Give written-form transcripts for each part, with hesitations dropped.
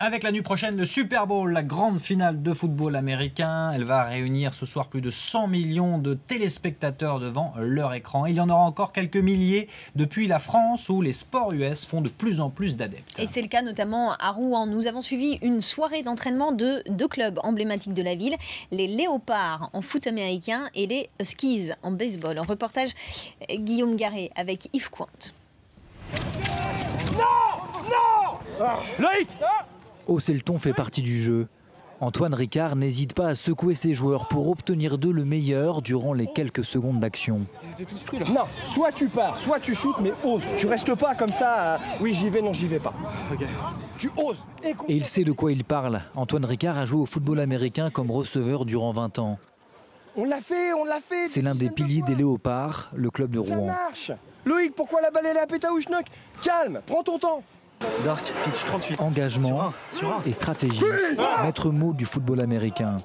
Avec la nuit prochaine, le Super Bowl, la grande finale de football américain. Elle va réunir ce soir plus de 100 millions de téléspectateurs devant leur écran. Il y en aura encore quelques milliers depuis la France où les sports US font de plus en plus d'adeptes. Et c'est le cas notamment à Rouen. Nous avons suivi une soirée d'entraînement de deux clubs emblématiques de la ville, les Léopards en foot américain et les Huskies en baseball. Un reportage Guillaume Garret avec Yves Cointe. Loïc! Hausser le ton fait partie du jeu. Antoine Ricard n'hésite pas à secouer ses joueurs pour obtenir d'eux le meilleur durant les quelques secondes d'action. Ils étaient tous pris là. Non, soit tu pars, soit tu shootes, mais ose. Tu restes pas comme ça, oui j'y vais, non j'y vais pas. Ok. Tu oses. Et il sait de quoi il parle. Antoine Ricard a joué au football américain comme receveur durant 20 ans. On l'a fait, on l'a fait. C'est l'un des piliers des Léopards, le club de Rouen. Ça marche. Loïc, pourquoi la balle elle est à Pétaouchnok? Calme, prends ton temps. Dark, pitch 38. Engagement et stratégie, maître mot du football américain.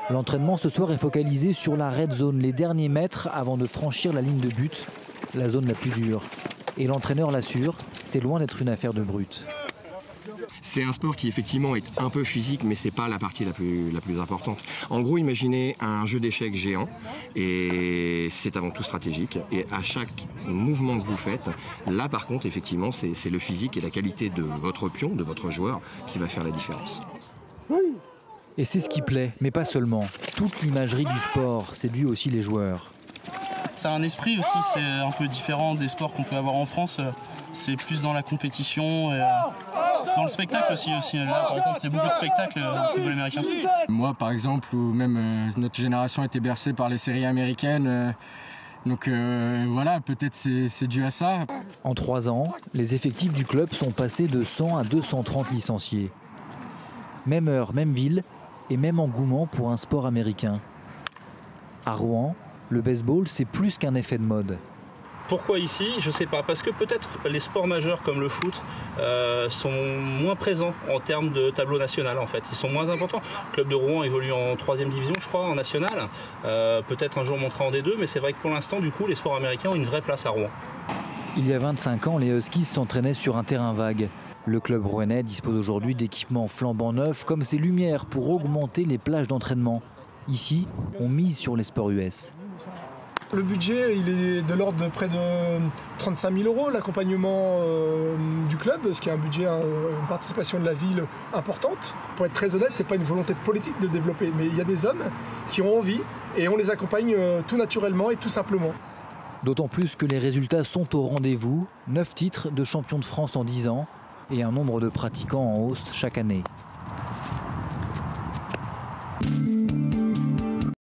L'entraînement ce soir est focalisé sur la red zone, les derniers mètres avant de franchir la ligne de but, la zone la plus dure. Et l'entraîneur l'assure, c'est loin d'être une affaire de brute. C'est un sport qui effectivement est un peu physique, mais c'est pas la partie la plus importante. En gros, imaginez un jeu d'échecs géant, et c'est avant tout stratégique. Et à chaque mouvement que vous faites, là par contre, effectivement, c'est le physique et la qualité de votre pion, de votre joueur, qui va faire la différence. Et c'est ce qui plaît, mais pas seulement. Toute l'imagerie du sport séduit aussi les joueurs. C'est un esprit aussi, c'est un peu différent des sports qu'on peut avoir en France. C'est plus dans la compétition, et dans le spectacle aussi. Là, par exemple, c'est beaucoup de spectacles au football américain. Moi, par exemple, ou même notre génération a été bercée par les séries américaines. Donc voilà, peut-être c'est dû à ça. En 3 ans, les effectifs du club sont passés de 100 à 230 licenciés. Même heure, même ville et même engouement pour un sport américain. À Rouen, le baseball, c'est plus qu'un effet de mode. Pourquoi ici? Je ne sais pas. Parce que peut-être les sports majeurs comme le foot sont moins présents en termes de tableau national en fait. Ils sont moins importants. Le club de Rouen évolue en 3e division, je crois, en national. Peut-être un jour montrer en D2, mais c'est vrai que pour l'instant, du coup, les sports américains ont une vraie place à Rouen. Il y a 25 ans, les Huskies s'entraînaient sur un terrain vague. Le club rouennais dispose aujourd'hui d'équipements flambant neufs comme ses lumières pour augmenter les plages d'entraînement. Ici, on mise sur les sports US. Le budget, il est de l'ordre de près de 35 000 €, l'accompagnement du club, ce qui est un budget, une participation de la ville importante. Pour être très honnête, ce n'est pas une volonté politique de développer, mais il y a des hommes qui ont envie et on les accompagne tout naturellement et tout simplement. D'autant plus que les résultats sont au rendez-vous, 9 titres de champion de France en 10 ans et un nombre de pratiquants en hausse chaque année.